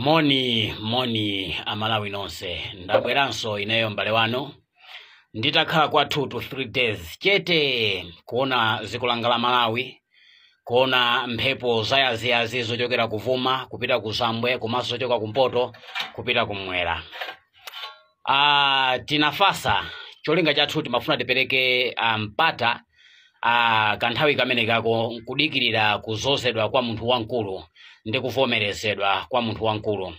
Moni amalawi nonse ndabweranso ineyo mbale wano nditakhala kwa 2 to 3 days chete kuona zikulangala Malawi, kuona mphepo zayaziyazi zochokera kuvuma kupita kuzambwe komanso zochoka kumpoto kupita kumwera. Tinafasa cholinga chathu timafuna tipereke mpata kanthawi kamene kako kudikirira kuzozedwa kwa munthu wankulu ndi kuvomerezedwa kwa munthu wankulu.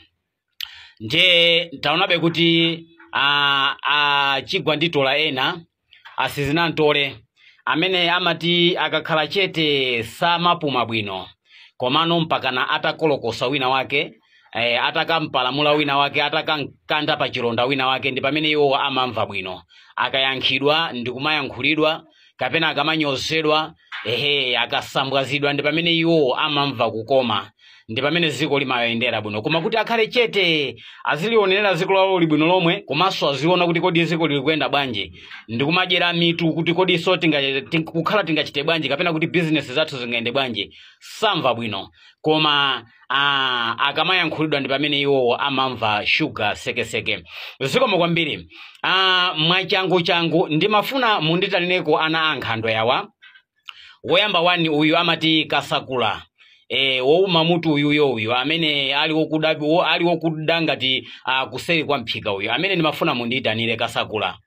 Nje taonabe kuti chigwa nditola ena asizinantole amene amati akakhala chete samapuma bwino, komano mpakana atakolokosa wina wake, atakampalamula wina wake, atakankanda pa chironda wina wake, ndi pamene iwo amamva bwino. Akayankhidwa ndikumayankhulidwa kapena akamanyozedwa akasambwazidwa ndi pamene iwo amamva kukoma, ndi pamene ziko limayendera bwino. Koma kuti akhale chete azilionera ziko lawo libwino lomwe, komanso aziona kuti kodi ziko likwenda bwanji, ndikumadyera mitu kuti kodi so kukhala tingachite bwanji kapena kuti business zathu zingayende bwanji, samva bwino. Koma akamayankhulidwa ndi pamene iwo amamva sugar sekeseke. Zikomo kwambiri. Mwachangu ndimafuna munditaneneko ana ankhandwe yawa. Woyamba wani uyu amati Kasakula. Wouma mutu uyu amene ali wokuda ngati kuseri kwa mphika uyu amene ndimafuna munditanire Kasakula.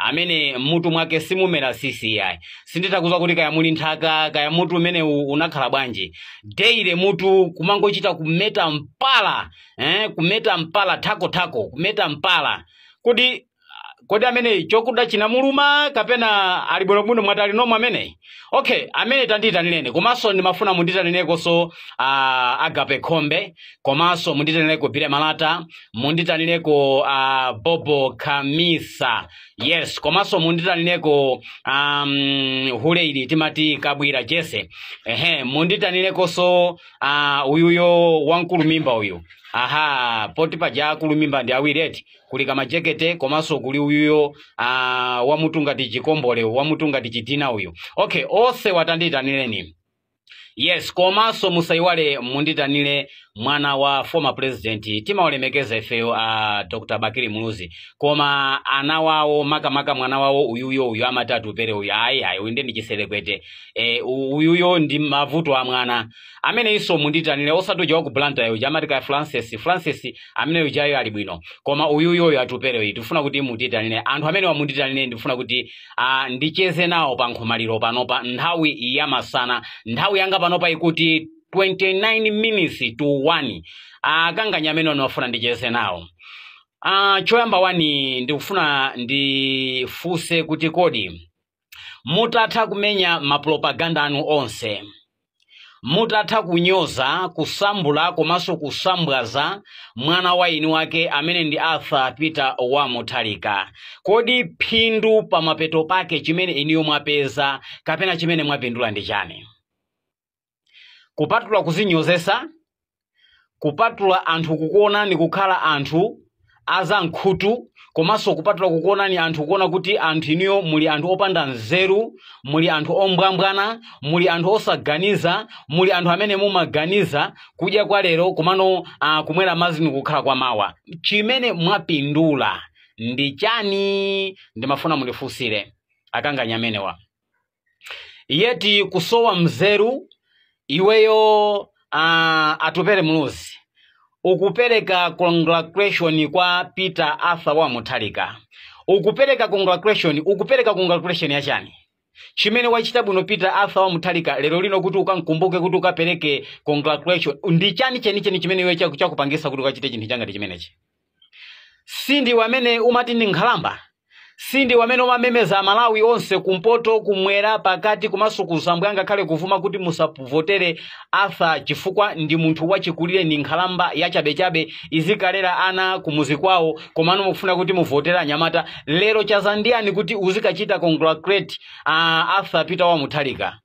Amene mutu mwake simumera sisi yayi. Sinditakuza kuti kaya muli nthaka kaya mutu umene unakhala bwanji. Deire mutu kumangochita kumeta mpala, kumeta mpala thako kumeta mpala. Kodi amene chokuda chinamuluma kapena ali bwinobwino mwatali nomwe amene. Okay, amene tanditanirene komanso ndimafuna munditanireko so Agape Khombe, komanso munditanireko Bire Malata, munditanireko Bobo Kamisa. Yes, komanso munditanireko Huleidi Timati Kabwira Jesse. Munditanireko so uyuyo wankulu mimba uyu. Poti paja kulumimba ndi awireti kuli kama jekete komanso kuli uyuyo wamutunga ti chikombole wamutunga ti chitina uyu. Okay, ose watanditanireni. Yes, komanso musaiwale munditanire mwana wa former president timaolemekeza ifeyo Dr. Bakiri Muluzi, koma ana wawo makamaka mwana wawo uyuyo amatatu pere uyu uyu ndi chiselekete. Uyuyo ndi mavuto a mwana amene iso munditanire osatuja wa ku Blantyre uja amati ka Francis amene ujayo ali bwino, koma uyuyo atupere uyu tifuna kuti munditanire. Anthu amene wamunditanire ndifuna kuti ndicheze nawo pa nkhomaliro panopa nthawi ya masana, nthawi yanga panopa ikuti 29 minutes to 1. Kanganya amene wanofuna ndicheze nawo. Choyamba wani ndikufuna ndifuse kuti kodi mutatha kumenya mapropaganda anu onse, mutatha kunyoza kusambula komanso kusambwaza mwana wa inu wake amene ndi Arthur Peter Wamutharika, kodi phindu pa mapeto pake chimene iniyo mwapeza kapena chimene mwapindula ndi chani? Kupatula kuzinyozesa, kupatula anthu kukuona ni kukhala anthu aza nkhutu, komanso kupatula kukuona ni anthu kuona kuti anthu iniyo muli anthu opanda nzeru, muli anthu ombwambwana, muli anthu osaganiza, muli anthu amene mumaganiza kudya kwa lero komano kumwera madzi ni kukhala kwa mawa. Chimene mwapindula ndi chani? Ndimafuna mundifunsire akanganya amenewa. Yeti kusowa mzeru iweyo atupere Muluzi ukupereka congratulation kwa Peter Arthur Wamutharika. Ukupereka congratulation ya chani? Chimene wachita bwino Peter Arthur Wamutharika lero lino kuti ukankumbuke kuti ukapereke congratulation ndi chani chimene iwe chakupangisa kuti ukachite chinthu changa ndi chimenechi? Sindi wamene umati ndi nkhalamba, sindi wamene umamemeza Malawi onse kumpoto kumwera pakati komanso kuzambwe ngakhale kuvuma kuti musapuvotere Arthur chifukwa ndi munthu wachikulire ni nkhalamba yachabechabe izikalera ana kumuzi kwawo, komano mufuna kuti muvotera anyamata. Lero chazandiyani kuti uzikachita congratulate Arthur Peter Wamutharika?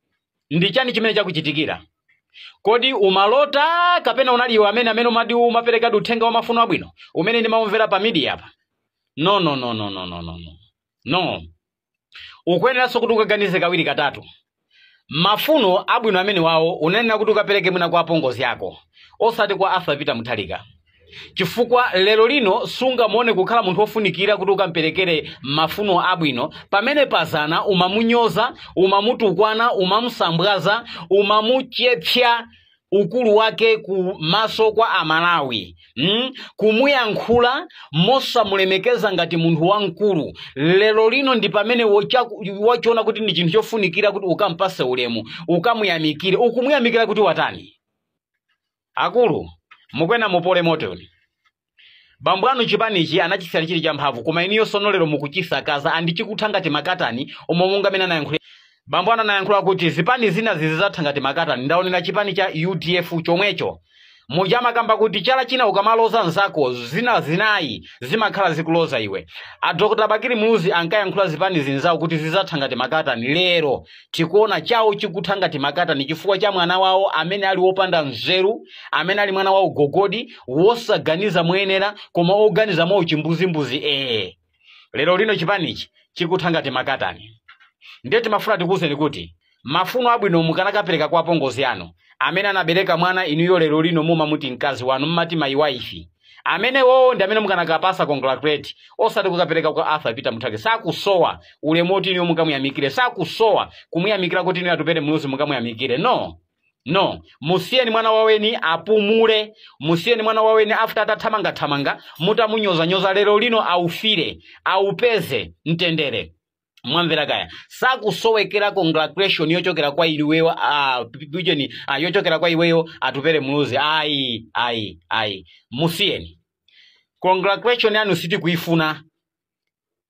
Ndi chani chimene chakuchitikira? Kodi umalota kapena unaliwe amene umadi umapereka uthenga wa mafuno abwino umene ndimamvera pa media apa? No. Ukweneranso kuti ukaganize kawiri katatu. Mafuno abwino amene wawo unanena kuti ukapereke mwina kwa apongozi yako. osati kwa Arthur Peter Mutharika. Chifukwa lero lino sunga muone kukhala munthu ofunikira kuti ukamperekere mafuno abwino pamene pazana umamunyoza, umamutukwana, umamusambwaza, umamuchepsya ukulu wake ku maso kwa Amalawi. Kumuyankhula mosamulemekeza ngati munthu wankulu. Lero lino ndi pamene wachiona kuti ndi chinthu chofunikira kuti ukampase ulemu, ukamuyamikire. Ukumuyamikira kuti watani? Akulu, mukwena mupole motoni. Bambo anu chipanichi anachisala chili cha mphamvu koma iniyo sono lero mukuchisakaza andichikuthangati makatani omomunga mena nayankhula. Bambo anu nayankhula kuti zipani zina zizathangati makatani. Ndaonera chipani cha UDF chomwecho. Mujama kamba kuti chala china ukamaloza nzako zinayi zimakhala zikuloza iwe. A Dr. Bakiri Muluzi ankayankhula zipani zinzawo kuti zizathangati makatani. Lero tikuona chawo chikuthangati makatani chifukwa cha mwana wawo amene ali wopanda nzeru, amene ali mwana wawo gogodi, wosaganiza moyenera koma oganiza mwa uchimbuzi. Lero lino chipanichi chikuthangati makatani. Ndiye timafuna tikuwuzeni kuti mafuno abwino mukanakapereka kwa apongozi anu amene anabereka mwana inuyo lero lino mumamuti mkazi wanu mmati my wife. Amene wo ndi amene mukanakapasa congratulate osati kukapereka kwa Arthur Peter Mutharika. Sakusowa ulemu oti niyo mukamuyamikire, sakusowa kumuyamikira kuti niyo atupere Muluzi mukamuyamikire. No, musiyeni mwana waweni apumule, musiyeni mwana waweni after atathamanga mutamunyoza lero lino aufire, aupeze mtendere. Mwamvera kaya sakusowekera congratulation yochokera kwa iweyo yochokera kwa iweyo atupere Muluzi. Ai musiyeni congratulation yanu siti kuifuna.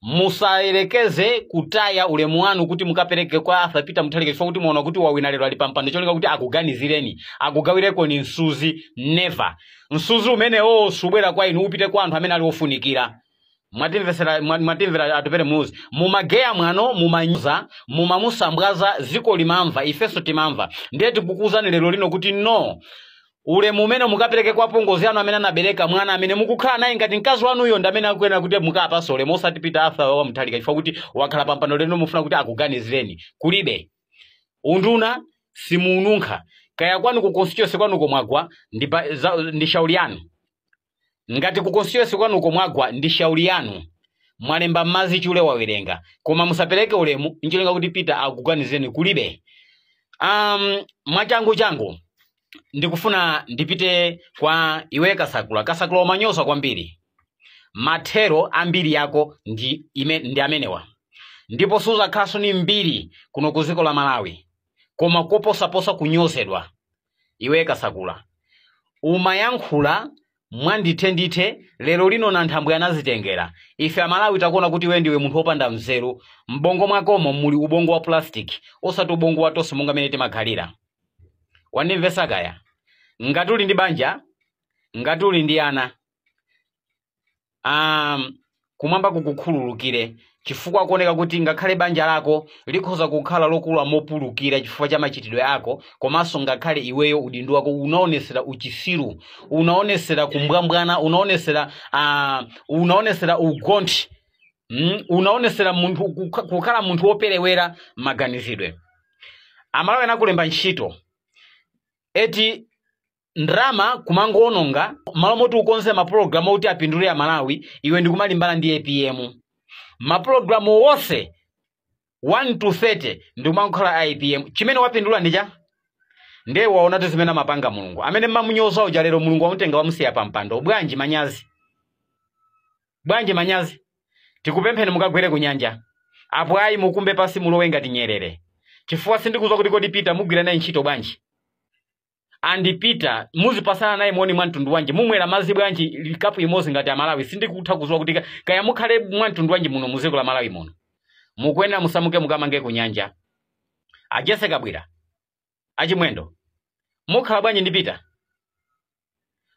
Musaelekeze kutaya ulemu wanu kuti mukapereke kwa Arthur Peter Mutharika chifukwa kuti muona kuti wawina lero ali pampando cholinga kuti akuganizireni, akugawireko ni nsuzi. Never. Nsuzi umene subwera kwa inu upite kwa anthu amene ali ofunikira. Mwatimvera atupere Muluzi. Mumageya mwano, mumanyoza, mumamusambwaza, ziko limamva, ifeso timamva. Ndiye tikukuzani lero lino kuti no. Ulemu umene mukapereke kwa apongozi anu amene anabereka mwana amene mukukhala naye ngati mkazi wanu uyo ndamene akuyenera kuti mukapasa ulemu osati Peter Arthur Mutharika chifukwa kuti wakhala pampando lero mufuna kuti akuganizireni. Kulibe. Unduna simununkha. Kaya kwanu ku constituency kwanu komwagwa ndi shauri yanu. Ngati ku constituency kwanu komwagwa ndi shauri yanu. Mwalemba mazi chule wawerenga. Koma musapereke ulemu ncholinga kuti Peter akuganizireni. Kulibe. Mwachangu ndikufuna ndipite kwa iwe Kasakula umanyoza kwambiri. Mathero ambiri yako ndi amenewa. Ndipo suza khaso ni mbiri kuno kuziko la Malawi. Koma koposa kunyozedwa. Iwe Kasakula umayankhula mwandithe lero lino na nthambwe anazitengera. Ife Amalawi takuona kuti iwe ndiwe munthu opanda mzeru. Mbongo mwakomo muli ubongo wa plastic osati ubongo wa tosi monga mene timakhalira. Wanimvesa kaya ngati uli ndi banja, ngati uli ndi ana, kumwamba kukukhululukire chifukwa kuoneka kuti ngakhale banja lako likhoza kukhala lokula mopulukira chifukwa cha machitidwe ako, komanso ngakhale iweyo udindo wako unaonesera uchisiru, unaonesera kumbwambwana, unaonesera ugonthi, unaonesera munthu kukhala munthu woperewera maganizidwe. Amalawi anakulemba ntchito eti ndrama kumangoononga malo moti ukonze maprogramu oti apindule Amalawi iwe ndikumalimbana ndi APM. Maprogramu wose 1 to 30 ndikumangokhala APM. Chimene wapindula ndicha ndiye waona tizimena mapanga Mulungu amene mamunyoza uja lero Mulungu wamutenga wamusiya pampando. Bwanji manyazi tikupempheni mukagwere kunyanja apo ayi mukumbe pasi mulowe ngati Nyerere chifukwa sindikuza kuti kodi Peter mugwira naye ntchito bwanji. Andi Peter muzipasana naye moni mwantundu wanji mumwera mazi bwanji likapu imozi ngati Amalawi sindikutha kuzowa kuti kaya mukhale mwantundu wanji muno muziko la Malawi muno. Mukwena musamuke mukamange kunyanja. Ajese kabwira achimwendo mukhala bwanji ndi Peter.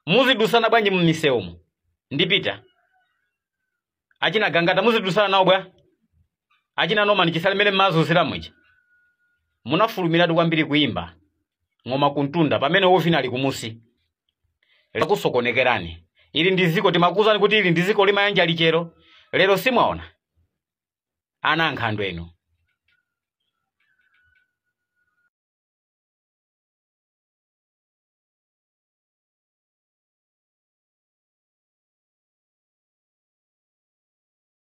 Muzidusana bwanji mmiseumu ndi Peter. Achina gangata muzidusana nawo bwa. Achina Norman chisalemele mazo zilamwechi. Munafulumiratu kwambiri kuimba ngoma kuntunda pamene wofina ali kumusi. Kusokonekerani. Ili ndiziko timakuzani kuti ili ndiziko limayanja lichero. Lero simwaona. Ana nkhandwe eno.